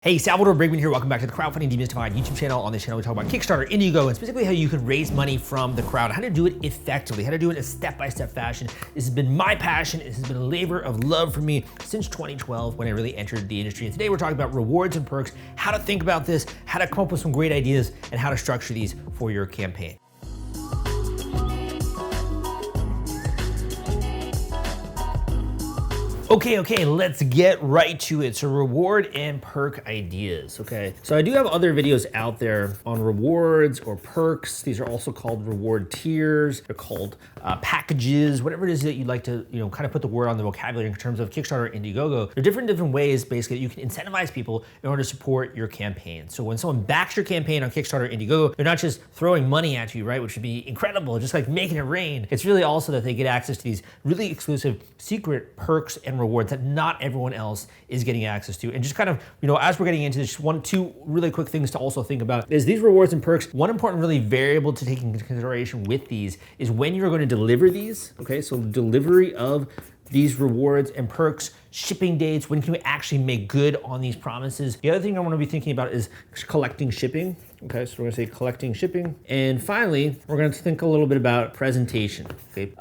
Hey, Salvador Briggman here. Welcome back to the Crowdfunding Demystified YouTube channel. On this channel, we talk about Kickstarter, Indiegogo, and specifically how you can raise money from the crowd, how to do it effectively, how to do it in a step-by-step fashion. This has been my passion. This has been a labor of love for me since 2012 when I really entered the industry. And today we're talking about rewards and perks, how to think about this, how to come up with some great ideas, and how to structure these for your campaign. Okay, let's get right to it. So reward and perk ideas, okay? So I do have other videos out there on rewards or perks. These are also called reward tiers. They're called packages, whatever it is that you'd like to, kind of put the word on the vocabulary in terms of Kickstarter, Indiegogo. There are different ways, basically, that you can incentivize people in order to support your campaign. So when someone backs your campaign on Kickstarter, Indiegogo, they're not just throwing money at you, right? Which would be incredible, just like making it rain. It's really also that they get access to these really exclusive secret perks and rewards that not everyone else is getting access to. And just kind of, as we're getting into this, two really quick things to also think about is these rewards and perks. One important really variable to take into consideration with these is when you're going to deliver these, okay? So delivery of these rewards and perks, shipping dates, when can we actually make good on these promises? The other thing I want to be thinking about is collecting shipping. Okay, so we're gonna say collecting shipping. And finally, we're gonna think a little bit about presentation, okay?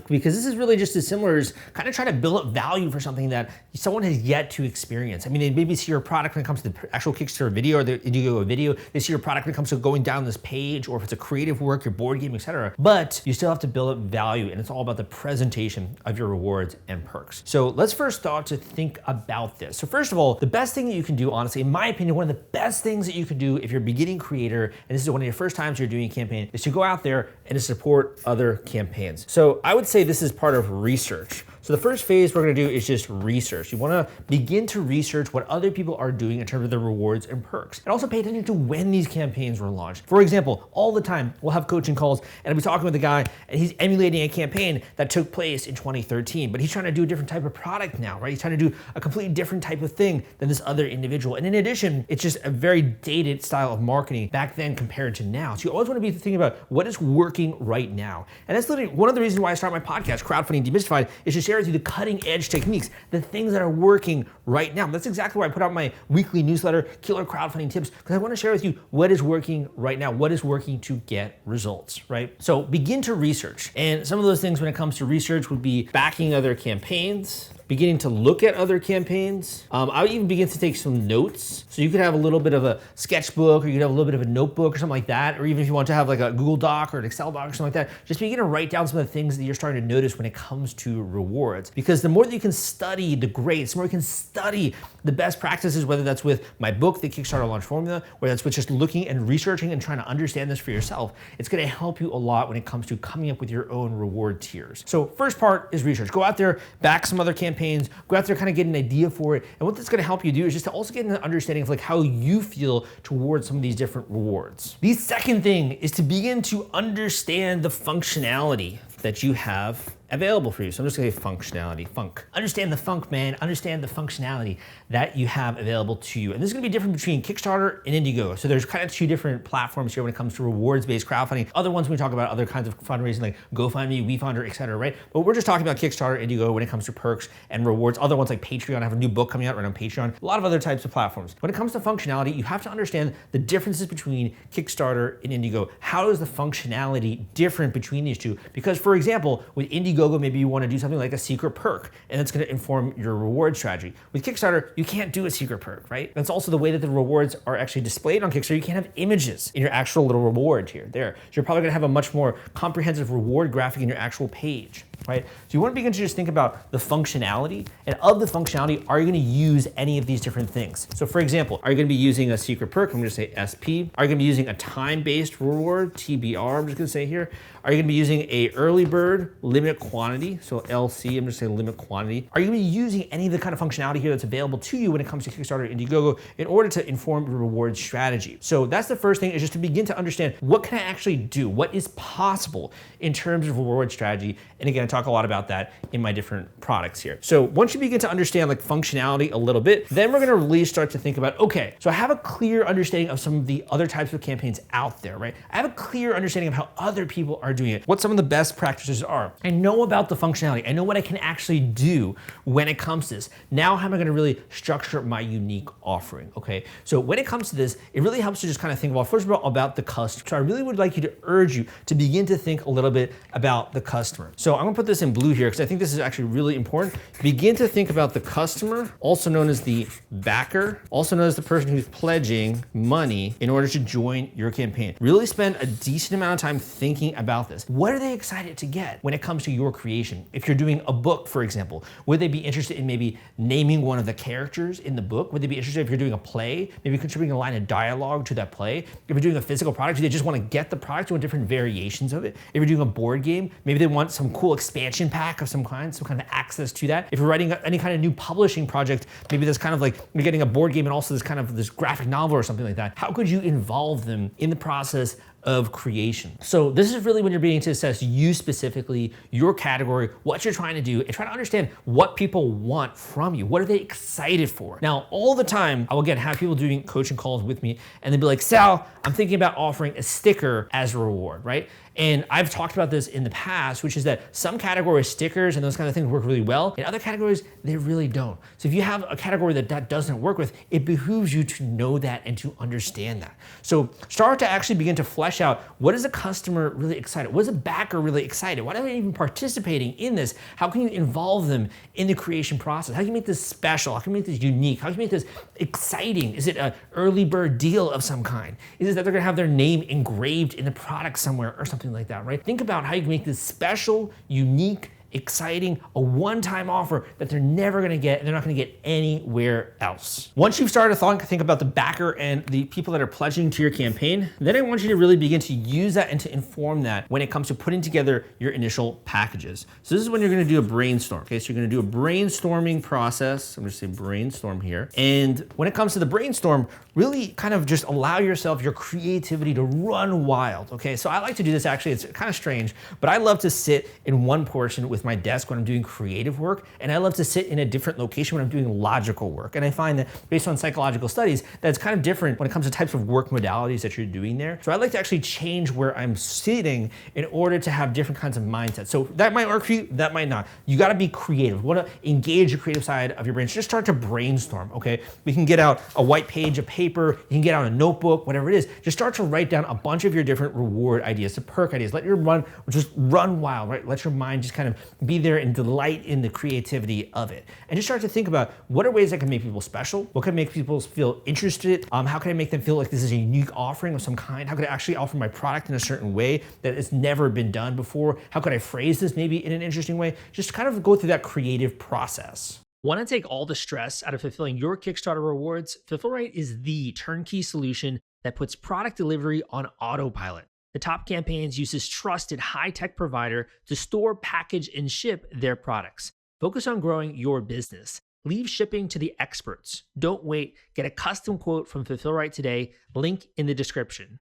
Because this is really just as similar as kind of trying to build up value for something that someone has yet to experience. I mean, they maybe see your product when it comes to the actual Kickstarter video or the Indiegogo video. They see your product when it comes to going down this page, or if it's a creative work, your board game, etc. But you still have to build up value, and it's all about the presentation of your rewards and perks. So let's first start to think about this. So first of all, the best thing that you can do, honestly, in my opinion, one of the best things that you can do if you're a beginning creator, and this is one of your first times you're doing a campaign, is to go out there and to support other campaigns. So I would say this is part of research. So the first phase we're gonna do is just research. You wanna begin to research what other people are doing in terms of their rewards and perks. And also pay attention to when these campaigns were launched. For example, all the time, we'll have coaching calls and I'll be talking with a guy and he's emulating a campaign that took place in 2013, but he's trying to do a different type of product now, right? He's trying to do a completely different type of thing than this other individual. And in addition, it's just a very dated style of marketing back then compared to now. So you always wanna be thinking about what is working right now. And that's literally one of the reasons why I started my podcast, Crowdfunding Demystified, is to share with you the cutting edge techniques, the things that are working right now. That's exactly why I put out my weekly newsletter, Killer Crowdfunding Tips, because I want to share with you what is working right now, what is working to get results, right? So begin to research. And some of those things when it comes to research would be backing other campaigns, beginning to look at other campaigns. I would even begin to take some notes. So you could have a little bit of a sketchbook, or you could have a little bit of a notebook or something like that, or even if you want to have like a Google Doc or an Excel doc or something like that, just begin to write down some of the things that you're starting to notice when it comes to rewards. Because the more that you can study the greats, the more you can study the best practices, whether that's with my book, The Kickstarter Launch Formula, whether that's with just looking and researching and trying to understand this for yourself, it's gonna help you a lot when it comes to coming up with your own reward tiers. So first part is research. Go out there, back some other campaigns, go out there, kind of get an idea for it. And what that's gonna help you do is just to also get an understanding of like how you feel towards some of these different rewards. The second thing is to begin to understand the functionality that you have available for you. So I'm just gonna say functionality, funk. Understand the funk, man. Understand the functionality that you have available to you. And this is gonna be different between Kickstarter and Indiegogo. So there's kind of two different platforms here when it comes to rewards-based crowdfunding. Other ones when we talk about other kinds of fundraising like GoFundMe, WeFunder, et cetera, right? But we're just talking about Kickstarter, Indiegogo when it comes to perks and rewards. Other ones like Patreon, I have a new book coming out right on Patreon. A lot of other types of platforms. When it comes to functionality, you have to understand the differences between Kickstarter and Indiegogo. How is the functionality different between these two? Because for example, with Indiegogo, maybe you want to do something like a secret perk, and it's going to inform your reward strategy. With Kickstarter, you can't do a secret perk, right? That's also the way that the rewards are actually displayed on Kickstarter. You can't have images in your actual little reward here, there. So you're probably going to have a much more comprehensive reward graphic in your actual page, right? So you want to begin to just think about the functionality, and of the functionality, are you going to use any of these different things? So for example, are you going to be using a secret perk? I'm going to say SP. Are you going to be using a time-based reward, TBR, I'm just going to say here. Are you going to be using a early bird limit quantity? So LC, I'm just saying limit quantity. Are you going to be using any of the kind of functionality here that's available to you when it comes to Kickstarter and Indiegogo in order to inform your reward strategy? So that's the first thing, is just to begin to understand what can I actually do? What is possible in terms of reward strategy? And again, I talked talk a lot about that in my different products here. So once you begin to understand like functionality a little bit, then we're gonna really start to think about, okay, so I have a clear understanding of some of the other types of campaigns out there, right? I have a clear understanding of how other people are doing it, what some of the best practices are. I know about the functionality. I know what I can actually do when it comes to this. Now how am I gonna really structure my unique offering, okay? So when it comes to this, it really helps to just kind of think, well, first of all, about the customer. So I really would like you to urge you to begin to think a little bit about the customer. So I'm gonna put this in blue here because I think this is actually really important. Begin to think about the customer, also known as the backer, also known as the person who's pledging money in order to join your campaign. Really spend a decent amount of time thinking about this. What are they excited to get when it comes to your creation? If you're doing a book, for example, would they be interested in maybe naming one of the characters in the book? Would they be interested if you're doing a play, maybe contributing a line of dialogue to that play? If you're doing a physical product, do they just want to get the product, do different variations of it? If you're doing a board game, maybe they want some cool expansion pack of some kind of access to that. If you're writing any kind of new publishing project, maybe that's kind of like you're getting a board game and also this graphic novel or something like that. How could you involve them in the process of creation? So this is really when you're beginning to assess you specifically, your category, what you're trying to do, and try to understand what people want from you. What are they excited for? Now, all the time, I will again have people doing coaching calls with me and they'll be like, Sal, I'm thinking about offering a sticker as a reward, right? And I've talked about this in the past, which is that some category stickers and those kind of things work really well. In other categories, they really don't. So if you have a category that doesn't work with, it behooves you to know that and to understand that. So start to actually begin to flesh out, what is a customer really excited? What is a backer really excited? Why are they even participating in this? How can you involve them in the creation process? How can you make this special? How can you make this unique? How can you make this exciting? Is it an early bird deal of some kind? Is it that they're gonna have their name engraved in the product somewhere or something like that, right? Think about how you can make this special, unique, exciting, a one-time offer that they're never gonna get and they're not gonna get anywhere else. Once you've started to think about the backer and the people that are pledging to your campaign, then I want you to really begin to use that and to inform that when it comes to putting together your initial packages. So this is when you're gonna do a brainstorm, okay? So you're gonna do a brainstorming process. I'm gonna say brainstorm here. And when it comes to the brainstorm, really kind of just allow yourself, your creativity to run wild, okay? So I like to do this actually, it's kind of strange, but I love to sit in one portion with my desk when I'm doing creative work, and I love to sit in a different location when I'm doing logical work. And I find that based on psychological studies, that's kind of different when it comes to types of work modalities that you're doing there. So I like to actually change where I'm sitting in order to have different kinds of mindsets. So that might work for you, that might not. You gotta be creative. You wanna engage the creative side of your brain. So just start to brainstorm, okay? We can get out a white page of paper, you can get out a notebook, whatever it is. Just start to write down a bunch of your different reward ideas, the perk ideas. Let your just run wild, right? Let your mind just kind of be there and delight in the creativity of it. And just start to think about what are ways that can make people special? What can make people feel interested? How can I make them feel like this is a unique offering of some kind? How could I actually offer my product in a certain way that it's never been done before? How could I phrase this maybe in an interesting way? Just kind of go through that creative process. Want to take all the stress out of fulfilling your Kickstarter rewards? Fulfillrite is the turnkey solution that puts product delivery on autopilot. The Top Campaigns uses trusted high-tech provider to store, package, and ship their products. Focus on growing your business. Leave shipping to the experts. Don't wait. Get a custom quote from Fulfillrite today. Link in the description.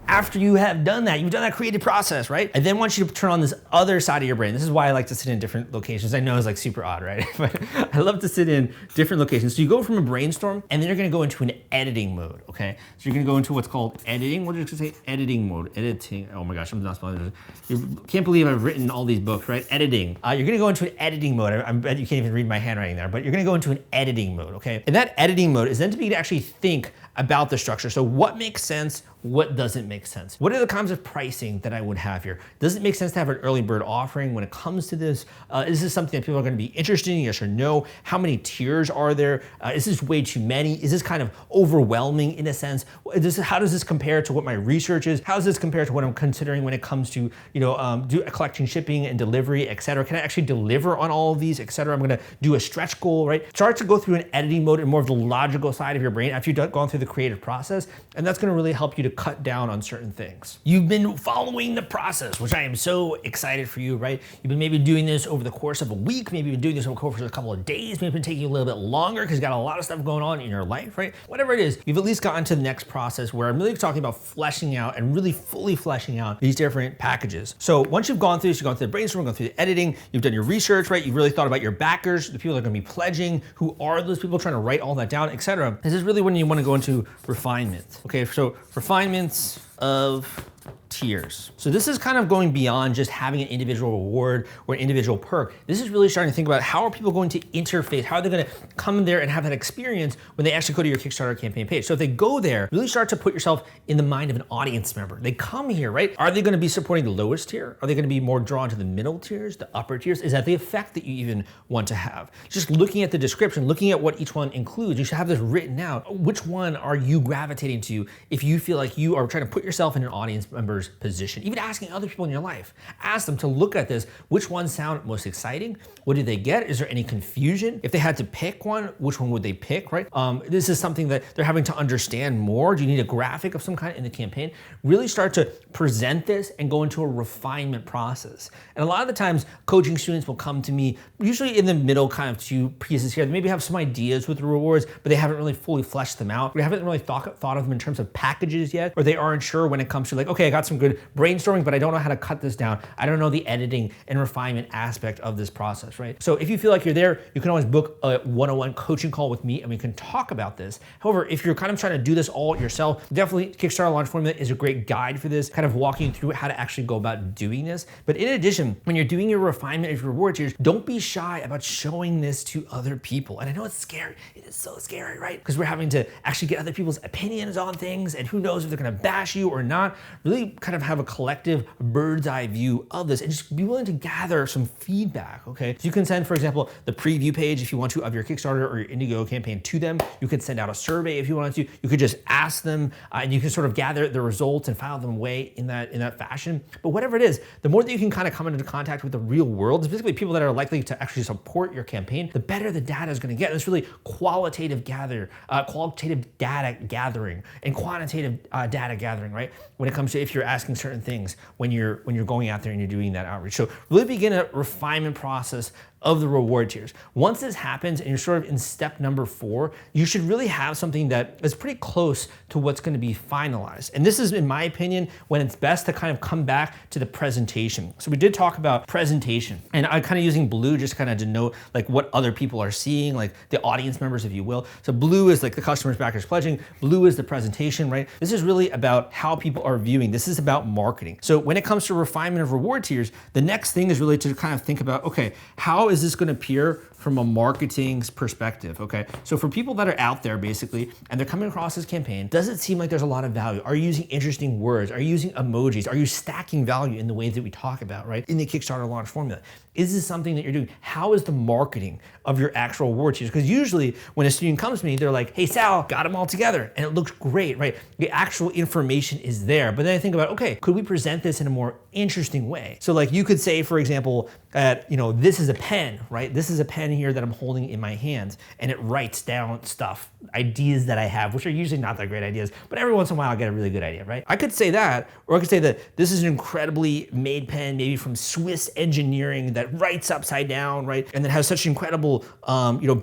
After you have done that, you've done that creative process, right? I then want you to turn on this other side of your brain. This is why I like to sit in different locations. I know it's like super odd, right? But I love to sit in different locations. So you go from a brainstorm and then you're gonna go into an editing mode, okay? So you're gonna go into what's called editing. What did you say? Editing mode, editing. Oh my gosh, I'm not spelling it. You can't believe I've written all these books, right? Editing. You're gonna go into an editing mode. I bet you can't even read my handwriting there, but you're gonna go into an editing mode, okay? And that editing mode is then to be to actually think about the structure. So what makes sense? What doesn't make sense? What are the kinds of pricing that I would have here? Does it make sense to have an early bird offering when it comes to this? Is this something that people are gonna be interested in, yes or no? How many tiers are there? Is this way too many? Is this kind of overwhelming in a sense? How does this compare to what my research is? How does this compare to what I'm considering when it comes to, collecting, shipping, and delivery, et cetera? Can I actually deliver on all of these, et cetera? I'm gonna do a stretch goal, right? Start to go through an editing mode and more of the logical side of your brain after you've gone through the creative process, and that's gonna really help you to cut down on certain things. You've been following the process, which I am so excited for you, right? You've been maybe doing this over the course of a week, maybe you've been doing this over the course of a couple of days, maybe it's been taking you a little bit longer because you got a lot of stuff going on in your life, right? Whatever it is, you've at least gotten to the next process where I'm really talking about fleshing out and really fully fleshing out these different packages. So once you've gone through this, you've gone through the brainstorming, gone through the editing, you've done your research, right? You've really thought about your backers, the people that are gonna be pledging, who are those people, trying to write all that down, etc. This is really when you wanna go into refinement. Okay, so refinements of tiers. So this is kind of going beyond just having an individual reward or an individual perk. This is really starting to think about how are people going to interface, how are they gonna come in there and have that experience when they actually go to your Kickstarter campaign page. So if they go there, really start to put yourself in the mind of an audience member. They come here, right? Are they gonna be supporting the lowest tier? Are they gonna be more drawn to the middle tiers, the upper tiers? Is that the effect that you even want to have? Just looking at the description, looking at what each one includes, you should have this written out. Which one are you gravitating to if you feel like you are trying to put yourself in an audience member's position? Even asking other people in your life, ask them to look at this. Which ones sound most exciting? What did they get? Is there any confusion? If they had to pick one, which one would they pick, right? This is something that they're having to understand more. Do you need a graphic of some kind in the campaign? Really start to present this and go into a refinement process. And a lot of the times, coaching students will come to me, usually in the middle kind of two pieces here. They maybe have some ideas with the rewards, but they haven't really fully fleshed them out. We haven't really thought of them in terms of packages yet, or they aren't sure when it comes to like, okay, I got some good brainstorming, but I don't know how to cut this down. I don't know the editing and refinement aspect of this process, right? So if you feel like you're there, you can always book a one-on-one coaching call with me and we can talk about this. However, if you're kind of trying to do this all yourself, definitely Kickstarter Launch Formula is a great guide for this, kind of walking you through how to actually go about doing this. But in addition, when you're doing your refinement of your reward tiers, don't be shy about showing this to other people. And I know it's scary. It is so scary, right? Because we're having to actually get other people's opinions on things, and who knows if they're gonna bash you or not. Really kind of have a collective bird's eye view of this and just be willing to gather some feedback, okay? So you can send, for example, the preview page if you want to of your Kickstarter or your Indiegogo campaign to them. You could send out a survey if you wanted to. You could just ask them and you can sort of gather the results and file them away in that fashion. But whatever it is, the more that you can kind of come into contact with the real world, specifically people that are likely to actually support your campaign, the better the data is gonna get. It's really qualitative data gathering and quantitative data gathering, right? When it comes to if you're asking certain things when you're going out there and you're doing that outreach. So really begin a refinement process of the reward tiers. Once this happens and you're sort of in step number 4, you should really have something that is pretty close to what's gonna be finalized. And this is, in my opinion, when it's best to kind of come back to the presentation. So we did talk about presentation, and I'm kind of using blue just kind of denote like what other people are seeing, like the audience members, if you will. So blue is like the customers, backers, pledging. Blue is the presentation, right? This is really about how people are viewing. This is about marketing. So when it comes to refinement of reward tiers, the next thing is really to kind of think about, okay, how is this going to appear from a marketing perspective, okay? So for people that are out there basically, and they're coming across this campaign, does it seem like there's a lot of value? Are you using interesting words? Are you using emojis? Are you stacking value in the ways that we talk about, right? In the Kickstarter launch formula. Is this something that you're doing? How is the marketing of your actual reward tiers? Because usually when a student comes to me, they're like, hey Sal, got them all together. And it looks great, right? The actual information is there. But then I think about, okay, could we present this in a more interesting way? So like you could say, for example, this is a pen, right? This is a pen here that I'm holding in my hands, and it writes down stuff, ideas that I have, which are usually not that great ideas, but every once in a while I get a really good idea, right? I could say that, or I could say that this is an incredibly made pen, maybe from Swiss engineering, that writes upside down, right? And that has such an incredible,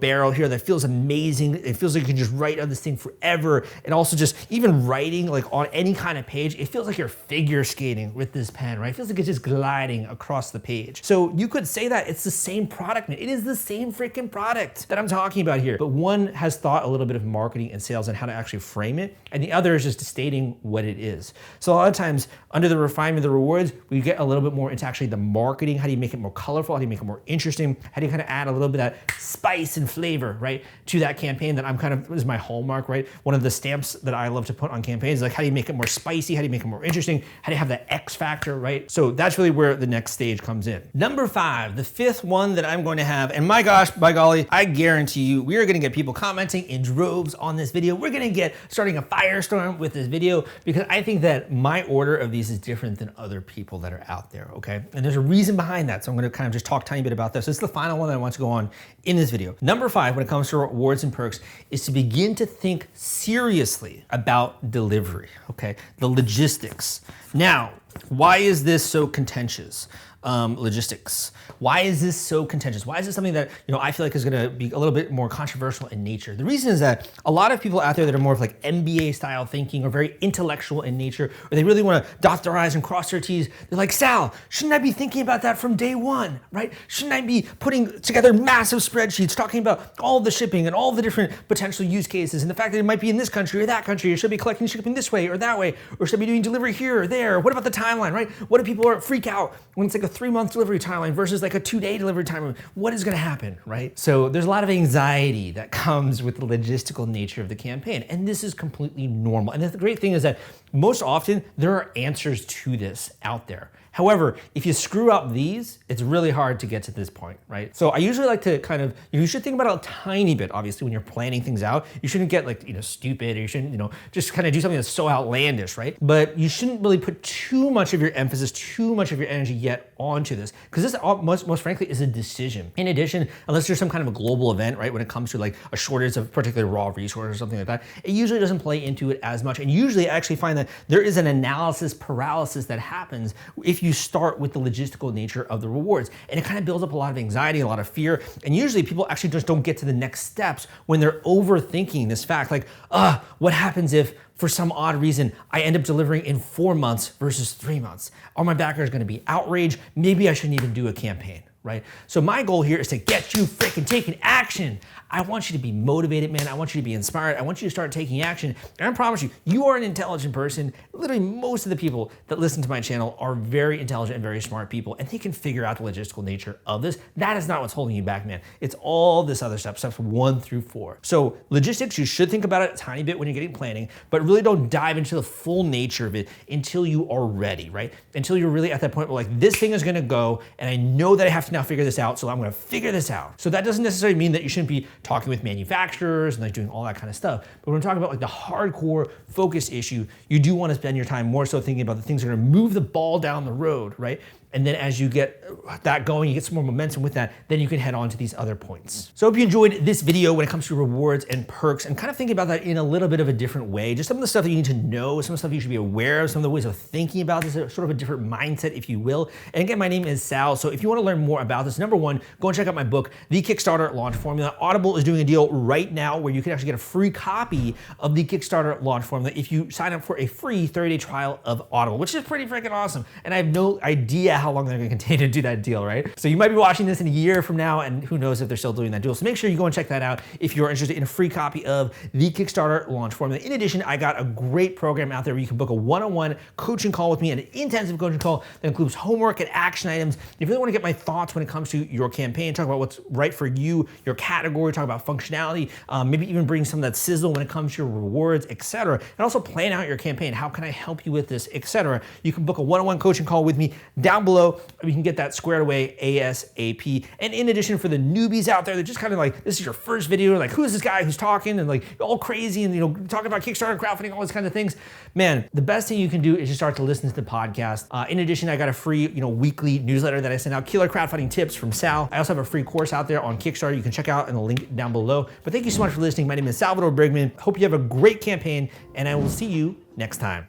barrel here that feels amazing. It feels like you can just write on this thing forever. And also just even writing like on any kind of page, it feels like you're figure skating with this pen, right? It feels like it's just gliding across the page. So you could say that it's the same product, man. It is the same freaking product that I'm talking about here. But one has thought a little bit of marketing and sales and how to actually frame it, and the other is just stating what it is. So a lot of times under the refinement of the rewards, we get a little bit more into actually the marketing. How do you make it more colorful? How do you make it more interesting? How do you kind of add a little bit of that spice and flavor, right, to that campaign that I'm kind of, is my hallmark, right? One of the stamps that I love to put on campaigns is like, how do you make it more spicy? How do you make it more interesting? How do you have that X factor, right? So that's really where the next stage comes in. Number 5, the 5th one that I'm going to have, and my gosh, by golly, I guarantee you, we are gonna get people commenting in droves on this video. We're gonna get starting a firestorm with this video because I think that my order of these is different than other people that are out there, okay? And there's a reason behind that. So I'm gonna kind of just talk a tiny bit about this. This is the final one that I want to go on in this video. Number 5, when it comes to rewards and perks, is to begin to think seriously about delivery, okay? The logistics. Now, why is this so contentious? Logistics. Why is this so contentious? Why is this something that, I feel like is gonna be a little bit more controversial in nature? The reason is that a lot of people out there that are more of like MBA style thinking or very intellectual in nature, or they really wanna dot their I's and cross their T's, they're like, Sal, shouldn't I be thinking about that from day one, right? Shouldn't I be putting together massive spreadsheets talking about all the shipping and all the different potential use cases and the fact that it might be in this country or that country, or should I be collecting shipping this way or that way, or should I be doing delivery here or there? What about the timeline, right? What if people freak out when it's like a 3-month delivery timeline versus like a 2-day delivery timeline? What is gonna happen, right? So there's a lot of anxiety that comes with the logistical nature of the campaign, and this is completely normal. And the great thing is that most often there are answers to this out there. However, if you screw up these, it's really hard to get to this point, right? So I usually like to kind of, you should think about it a tiny bit, obviously, when you're planning things out. You shouldn't get like, stupid, or you shouldn't, just kind of do something that's so outlandish, right? But you shouldn't really put too much of your emphasis, too much of your energy yet onto this, because this most frankly is a decision. In addition, unless there's some kind of a global event, right, when it comes to like a shortage of particularly raw resources or something like that, it usually doesn't play into it as much. And usually I actually find that there is an analysis paralysis that happens if you start with the logistical nature of the rewards. And it kind of builds up a lot of anxiety, a lot of fear. And usually people actually just don't get to the next steps when they're overthinking this fact. Like, what happens if for some odd reason I end up delivering in 4 months versus 3 months? Are my backers gonna be outraged? Maybe I shouldn't even do a campaign, right? So my goal here is to get you freaking taking action. I want you to be motivated, man. I want you to be inspired. I want you to start taking action. And I promise you, you are an intelligent person. Literally most of the people that listen to my channel are very intelligent and very smart people, and they can figure out the logistical nature of this. That is not what's holding you back, man. It's all this other stuff, steps 1 through 4. So logistics, you should think about it a tiny bit when you're getting planning, but really don't dive into the full nature of it until you are ready, right? Until you're really at that point where like, this thing is gonna go, and I know that I have to now figure this out, so I'm gonna figure this out. So that doesn't necessarily mean that you shouldn't be talking with manufacturers and like doing all that kind of stuff. But when we're talking about like the hardcore focus issue, you do want to spend your time more so thinking about the things that are gonna move the ball down the road, right? And then as you get that going, you get some more momentum with that, then you can head on to these other points. So I hope you enjoyed this video when it comes to rewards and perks, and kind of thinking about that in a little bit of a different way. Just some of the stuff that you need to know, some of the stuff you should be aware of, some of the ways of thinking about this, sort of a different mindset, if you will. And again, my name is Sal. So if you want to learn more about this, number 1, go and check out my book, The Kickstarter Launch Formula. Audible is doing a deal right now where you can actually get a free copy of the Kickstarter Launch Formula if you sign up for a free 30-day trial of Audible, which is pretty freaking awesome. And I have no idea how long they're gonna continue to do that deal, right? So you might be watching this in a year from now, and who knows if they're still doing that deal. So make sure you go and check that out if you're interested in a free copy of the Kickstarter Launch Formula. In addition, I got a great program out there where you can book a one-on-one coaching call with me, an intensive coaching call that includes homework and action items. If you really want to get my thoughts when it comes to your campaign, talk about what's right for you, your category, talk about functionality, maybe even bring some of that sizzle when it comes to your rewards, etc. And also plan out your campaign. How can I help you with this, etc. You can book a one-on-one coaching call with me down below. We can get that squared away ASAP. And in addition, for the newbies out there, they're just kind of like, this is your first video, like, who is this guy who's talking and like all crazy and talking about Kickstarter, crowdfunding, all those kinds of things. Man, the best thing you can do is just start to listen to the podcast. In addition, I got a free, weekly newsletter that I send out, killer crowdfunding tips from Sal. I also have a free course out there on Kickstarter you can check out in the link down below. But thank you so much for listening. My name is Salvador Briggman. Hope you have a great campaign, and I will see you next time.